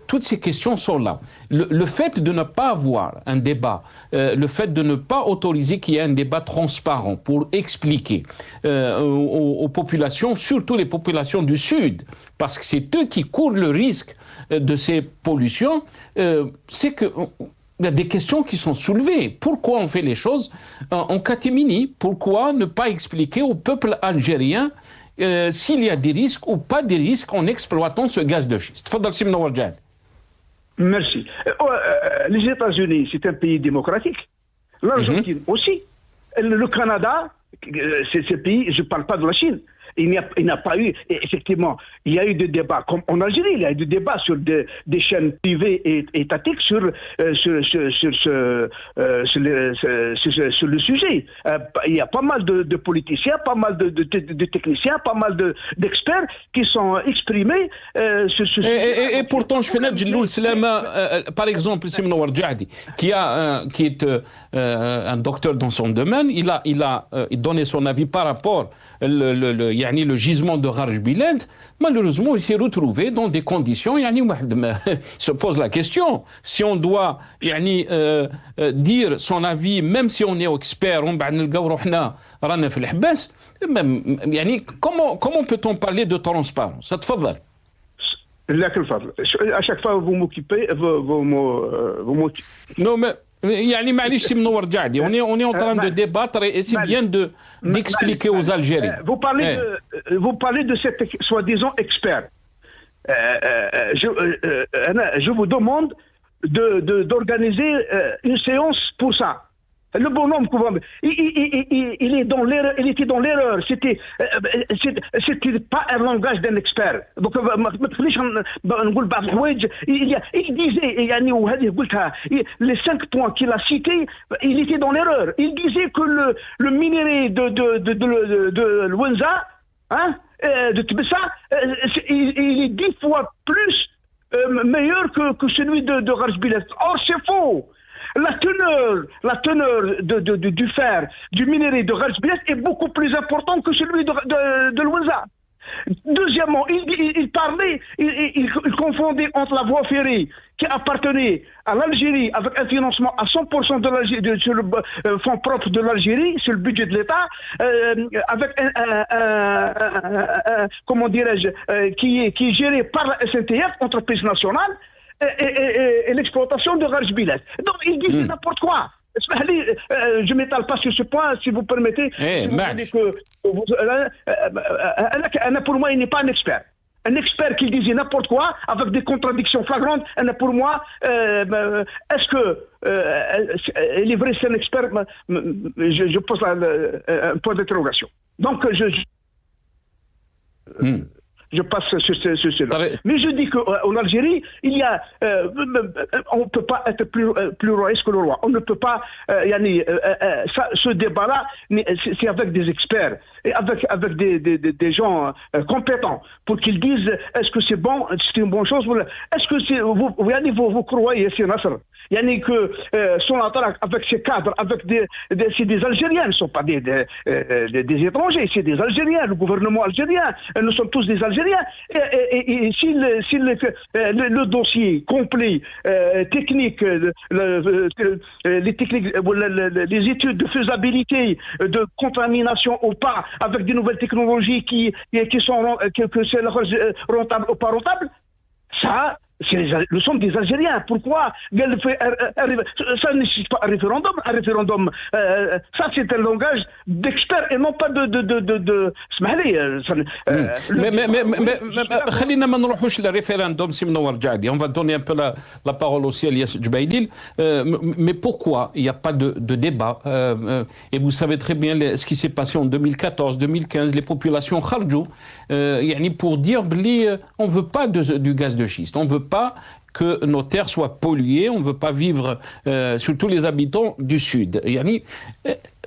Toutes ces questions sont là. Le fait de ne pas avoir un débat, le fait de ne pas autoriser qu'il y ait un débat transparent pour expliquer aux populations, surtout les populations du Sud, parce que c'est eux qui courent le risque de ces pollutions, c'est que il y a des questions qui sont soulevées. Pourquoi on fait les choses en catimini? Pourquoi ne pas expliquer au peuple algérien s'il y a des risques ou pas des risques en exploitant ce gaz de schiste? Merci. Les États-Unis, c'est un pays démocratique. L'Argentine aussi. Le Canada, c'est ce pays, je ne parle pas de la Chine. Il n'y a pas eu, effectivement, il y a eu des débats, comme en Algérie, il y a eu des débats sur des chaînes privées et étatiques sur le sujet. Il y a pas mal de politiciens, pas mal de techniciens, pas mal d'experts qui sont exprimés sur ce sujet. Et pourtant, je fais Djiloul Slama, par exemple, Simon Ouardjadi, qui est un docteur dans son domaine, il a donné son avis par rapport le gisement de Kharj Bilend. Malheureusement, il s'est retrouvé dans des conditions, il se pose la question, si on doit dire son avis, même si on est expert, comment peut-on parler de transparence? Ça te fait à chaque fois, vous m'occupez, non, mais on est en train de débattre et c'est bien d'expliquer aux Algériens. Vous parlez de cet soi-disant expert. Je vous demande d'organiser une séance pour ça. Le bonhomme, il est dans l'erreur. Il était dans l'erreur. C'était pas un langage d'un expert. Donc, il disait, les 5 points qu'il a cités, il était dans l'erreur. Il disait que le minerai de Lwenza, de Tbessa, il est 10 fois plus meilleur que celui de Kharj Bilend. Or, c'est faux. La teneur du fer, du minerai de Kharj Bilend est beaucoup plus importante que celui de Lwenza. Deuxièmement, il parlait, il confondait entre la voie ferrée qui appartenait à l'Algérie avec un financement à 100% de l'Algérie, sur le fonds propre de l'Algérie, sur le budget de l'État, avec comment dirais-je, qui est géré par la SNTF, entreprise nationale, et l'exploitation de Rajbilat. Donc il disait n'importe quoi. Je ne m'étale pas sur ce point, si vous permettez. Pour moi, il n'est pas un expert. Un expert qui disait n'importe quoi, avec des contradictions flagrantes, pour moi, est-ce que il est vrai, c'est un expert? Je pose un point d'interrogation. Donc, je passe sur cela. Mais je dis qu'en Algérie, il y a, on ne peut pas être plus royaliste que le roi. On ne peut pas, ce débat-là, c'est avec des experts et avec des gens compétents pour qu'ils disent est-ce que c'est bon, c'est une bonne chose. Est-ce que vous croyez, c'est Nasser, que son attaque avec ses cadres, c'est des Algériens, ne sont pas des étrangers, c'est des Algériens, le gouvernement algérien, nous sommes tous des Algériens. Et si le dossier complet, technique, les techniques, les études de faisabilité, de contamination ou pas, avec des nouvelles technologies que c'est rentable ou pas rentable, ça, nous sommes des Algériens. Pourquoi ça ne nécessite pas un référendum. Un référendum, ça c'est un langage d'experts et non pas de خلينا ما نروحوش للريفérendum سي منور جعدي. On va donner un peu la parole aussi à Elias Djbaïlil. Mais pourquoi il n'y a pas de débat et vous savez très bien ce qui s'est passé en 2014, 2015, les populations kharjou pour dire on ne veut pas du gaz de schiste, on ne veut pas que nos terres soient polluées, on ne veut pas vivre, surtout les habitants du Sud.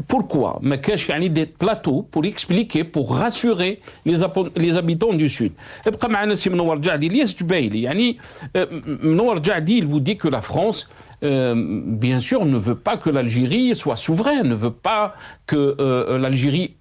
Pourquoi ما كاش des plateaux pour expliquer, pour rassurer les habitants du Sud. ابقى معنا سي منور جعدي. الياس جبايلي منور جعدي, il vous dit que la France bien sûr ne veut pas que l'Algérie soit souveraine, ne veut pas que l'Algérie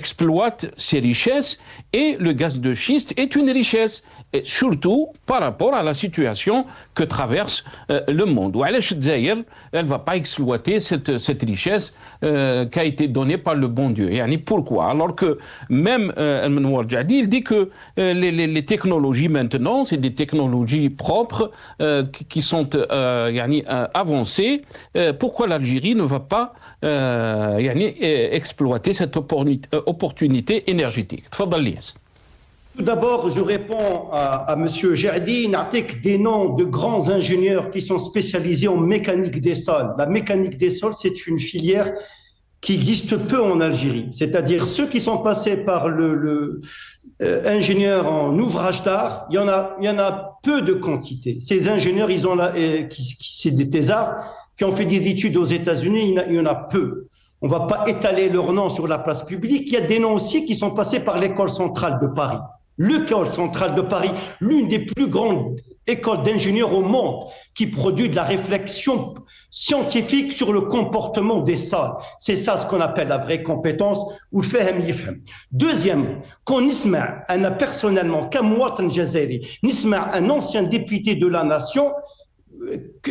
exploite ses richesses, et le gaz de schiste est une richesse, et surtout par rapport à la situation que traverse le monde. Elle ne va pas exploiter cette richesse qui a été donnée par le bon Dieu. Pourquoi? Alors que même Al-Manwar Jadi, il dit que les technologies maintenant, c'est des technologies propres qui sont avancées. Pourquoi l'Algérie ne va pas exploiter cette opportunité énergétique? Tfadal Lias. Tout d'abord, je réponds à M. Jardi, n'artique des noms de grands ingénieurs qui sont spécialisés en mécanique des sols. La mécanique des sols, c'est une filière qui existe peu en Algérie. C'est-à-dire ceux qui sont passés par le ingénieur en ouvrage d'art, il y en a peu de quantité. Ces ingénieurs, c'est des thésards qui ont fait des études aux États-Unis, il y en a peu. On ne va pas étaler leurs noms sur la place publique. Il y a des noms aussi qui sont passés par l'école centrale de Paris. L'école centrale de Paris, l'une des plus grandes écoles d'ingénieurs au monde, qui produit de la réflexion scientifique sur le comportement des sols. C'est ça ce qu'on appelle la vraie compétence, ou le fahem yifhem. Deuxièmement, qu'on nisma, personnellement, Kamouatan Jazeri, nisma, un ancien député de la nation,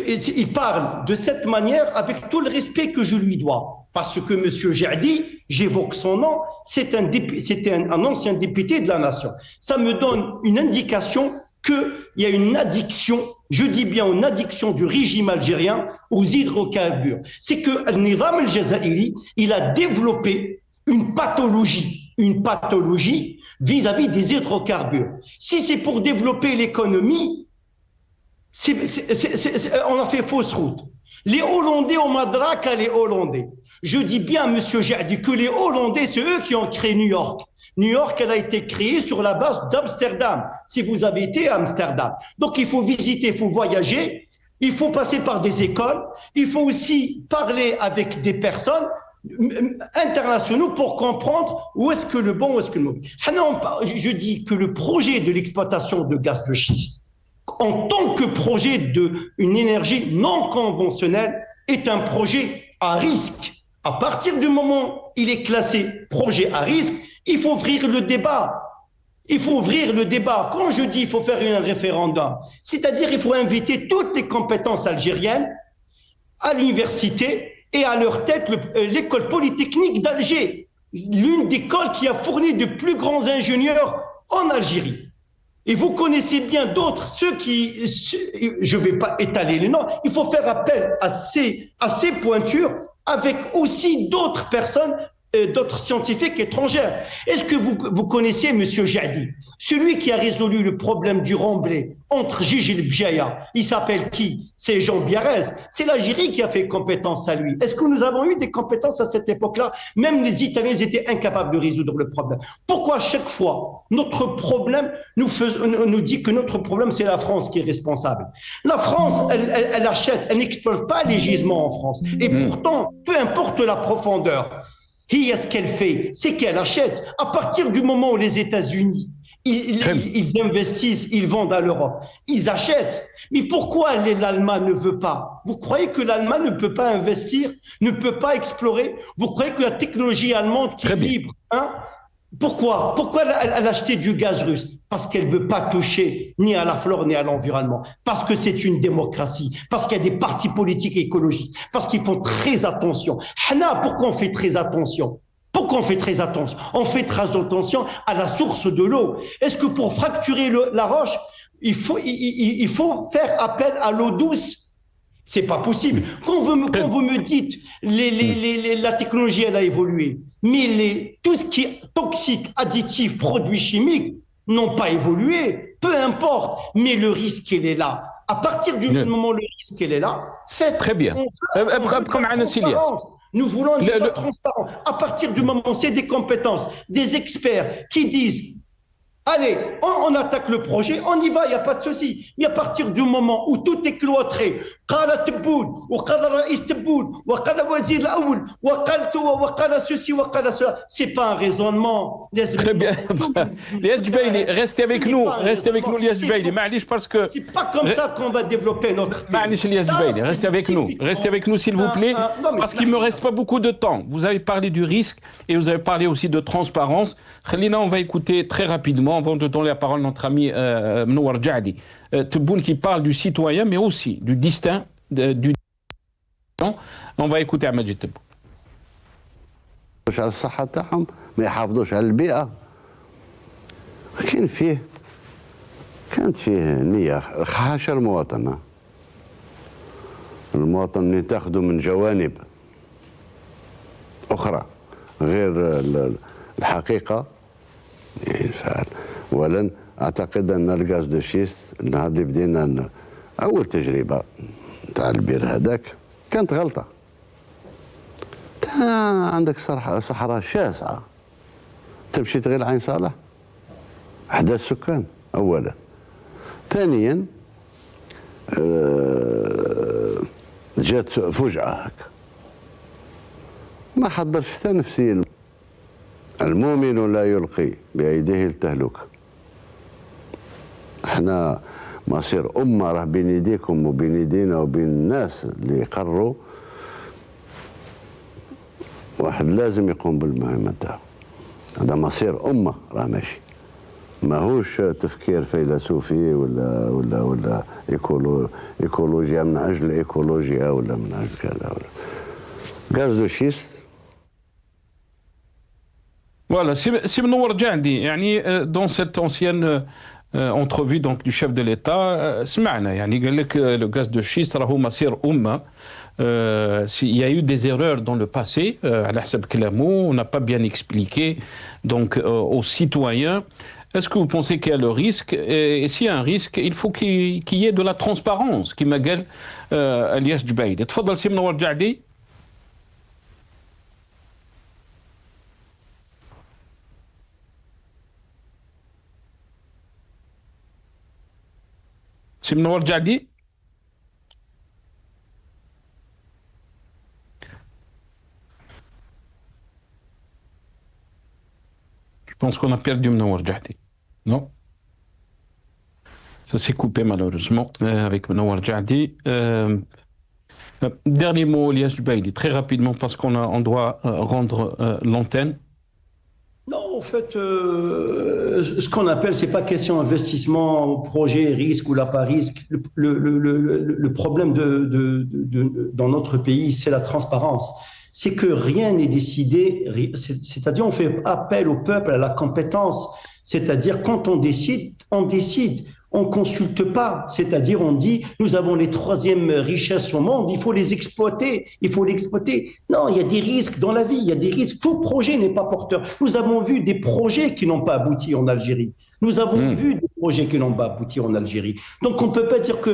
il parle de cette manière avec tout le respect que je lui dois. Parce que M. Jardi, j'évoque son nom, c'était un ancien député de la nation. Ça me donne une indication qu'il y a une addiction, je dis bien une addiction du régime algérien aux hydrocarbures. C'est que Al-Nizam al-Jazairi, il a développé une pathologie vis-à-vis des hydrocarbures. Si c'est pour développer l'économie, on a fait fausse route. Les Hollandais au Madraka, les Hollandais. Je dis bien, monsieur Jardi, que les Hollandais, c'est eux qui ont créé New York. New York, elle a été créée sur la base d'Amsterdam. Si vous avez été à Amsterdam. Donc, il faut visiter, il faut voyager. Il faut passer par des écoles. Il faut aussi parler avec des personnes internationaux pour comprendre où est-ce que le bon, où est-ce que le mauvais. Je dis que le projet de l'exploitation de gaz de schiste, en tant que projet d'une énergie non conventionnelle, est un projet à risque. À partir du moment où il est classé projet à risque, Il faut ouvrir le débat. Il faut ouvrir le débat. Quand je dis il faut faire un référendum, c'est-à-dire il faut inviter toutes les compétences algériennes à l'université et à leur tête l'école polytechnique d'Alger, l'une des écoles qui a fourni de plus grands ingénieurs en Algérie. Et vous connaissez bien d'autres, je ne vais pas étaler les noms, il faut faire appel à ces pointures avec aussi d'autres personnes, d'autres scientifiques étrangères. Est-ce que vous connaissez M. Jadi, celui qui a résolu le problème du remblai entre Gigi et Bjaya? Il s'appelle qui? C'est Jean Biarrez. C'est l'Algérie qui a fait compétence à lui. Est-ce que nous avons eu des compétences à cette époque-là? Même les Italiens étaient incapables de résoudre le problème. Pourquoi chaque fois notre problème nous dit que notre problème c'est la France qui est responsable? La France, elle achète, elle n'exploite pas les gisements en France. Et pourtant, peu importe la profondeur, ce qu'elle fait, c'est qu'elle achète. À partir du moment où les États-Unis, ils investissent, ils vendent à l'Europe, ils achètent. Mais pourquoi l'Allemagne ne veut pas? Vous croyez que l'Allemagne ne peut pas investir, ne peut pas explorer? Vous croyez que la technologie allemande qui est libre, pourquoi elle a acheté du gaz russe? Parce qu'elle ne veut pas toucher ni à la flore ni à l'environnement. Parce que c'est une démocratie. Parce qu'il y a des partis politiques et écologiques. Parce qu'ils font très attention. Pourquoi on fait très attention? Pourquoi on fait très attention? On fait très attention à la source de l'eau. Est-ce que pour fracturer la roche, il faut faire appel à l'eau douce? C'est pas possible. Quand vous me dites la technologie elle a évolué, mais tout ce qui est toxique, additif, produits chimiques n'ont pas évolué. Peu importe, mais le risque il est là. À partir du moment où le risque il est là, faites. Très bien. Nous voulons une débat transparent. À partir du moment où c'est des compétences, des experts qui disent allez, on attaque le projet, on y va, il n'y a pas de souci. Mais à partir du moment où tout est cloîtré, c'est pas un raisonnement. Très bien. Lias Jbaili, restez avec nous, Lias Jbaili. Parce que c'est pas comme ça qu'on va développer notre pays. Lias Jbaili, restez avec nous s'il vous plaît, parce qu'il me reste pas beaucoup de temps. Vous avez parlé du risque et vous avez parlé aussi de transparence. Khalina, on va écouter très rapidement, avant de donner la parole à notre ami Mnowar Jadi, Tebboune qui parle du citoyen, mais aussi du distinct. On va écouter à Majid Tebboune. على الصحة تاعهم ما يحافظوش على البيئة. كانت فيه نية حاشا المواطن اللي تاخده من جوانب أخرى غير الحقيقة ينفعل. ولن أعتقد أن الغاز دو شيست النهار اللي بدينا أول تجربة تاع البير هذاك كانت غلطة. عندك صحراء شاسعة تمشي تغير عين صالح أحداث سكان أولا. ثانيا جات فجعة هكا ما حضرش حتى نفسيا. المؤمن لا يلقي بأيديه التهلكة. احنا مصير أمة راه بين يديكم وبين يدينا وبين الناس اللي يقروا. واحد لازم يقوم بالمهمة تاعو. هذا مصير أمة راه ماشي ماهوش تفكير فيلسوفي ولا إيكولوجيا من أجل إيكولوجيا ولا من أجل كذا ولا غاز دو شيست. Voilà, c'est Mnowar Jadi, يعني dans cette ancienne entrevue donc du chef de l'État, سمعنا يعني قال لك le gaz de schiste راهو مصير أمة. Il y a eu des erreurs dans le passé, على حسب كلامه, on n'a pas bien expliqué donc aux citoyens. Est-ce que vous pensez qu'il y a le risque? Et s'il y a un risque, il faut qu'il y ait de la transparence, كما قال الياس جبايلي. تفضل سي منور جعدي. سي منور جعدي. Je pense qu'on a perdu Mnowar Jadi. Non? Ça s'est coupé malheureusement avec Mnowar Jadi. Dernier mot, Lias Jbaili, très rapidement parce on doit rendre l'antenne. Non, en fait, ce qu'on appelle, c'est pas question investissement, projet, risque ou là pas risque. Le problème dans notre pays, c'est la transparence. C'est que rien n'est décidé, c'est-à-dire on fait appel au peuple, à la compétence. C'est-à-dire quand on décide, on décide. On consulte pas, c'est-à-dire on dit nous avons les troisièmes richesses au monde, il faut les exploiter, il faut l'exploiter. Non, il y a des risques dans la vie, il y a des risques. Tout projet n'est pas porteur. Nous avons vu des projets qui n'ont pas abouti en Algérie. Nous avons vu des projets qui n'ont pas abouti en Algérie. Donc on ne peut pas dire que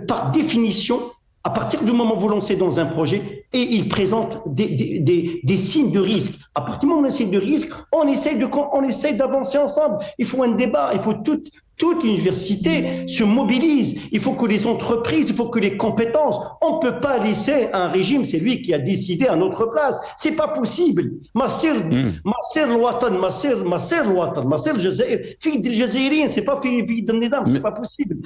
par définition, à partir du moment où vous lancez dans un projet, et il présente des signes de risque. À partir du moment où on a un signe de risque, on essaye d'avancer ensemble. Il faut un débat, il faut toute l'université se mobilise. Il faut que les entreprises, il faut que les compétences. On ne peut pas laisser un régime, c'est lui qui a décidé à notre place. C'est pas possible. Masir l'Ouatan, c'est pas c'est pas possible.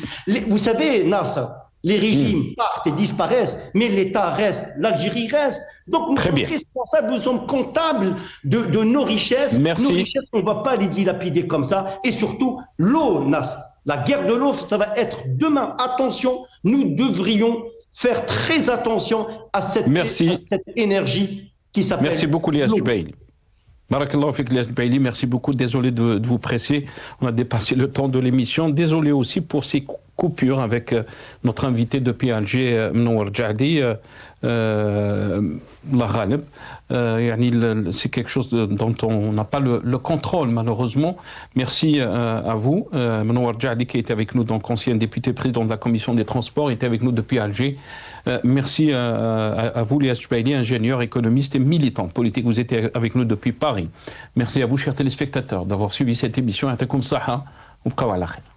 Vous savez, Nasser, les régimes partent et disparaissent, mais l'État reste, l'Algérie reste. Donc nous sommes responsables, nous sommes comptables de nos richesses. Merci. Nos richesses, on ne va pas les dilapider comme ça. Et surtout, l'eau, Nasser. La guerre de l'eau, ça va être demain. Attention, nous devrions faire très attention à cette énergie qui s'appelle. Merci beaucoup, Lias Jubaili. Barakallahu fik, Lias Jubaili. Merci beaucoup. Désolé de vous presser. On a dépassé le temps de l'émission. Désolé aussi pour ces coupure avec notre invité depuis Alger, Mnour Djahdi, c'est quelque chose dont on n'a pas le contrôle malheureusement. Merci à vous, Mnour Djahdi, qui était avec nous, donc ancien député président de la commission des transports, était avec nous depuis Alger. Merci à vous, Lias Jubaili, ingénieur, économiste et militant politique. Vous étiez avec nous depuis Paris. Merci à vous, chers téléspectateurs, d'avoir suivi cette émission. Atakoum Saha, ou Bqaw ala khair.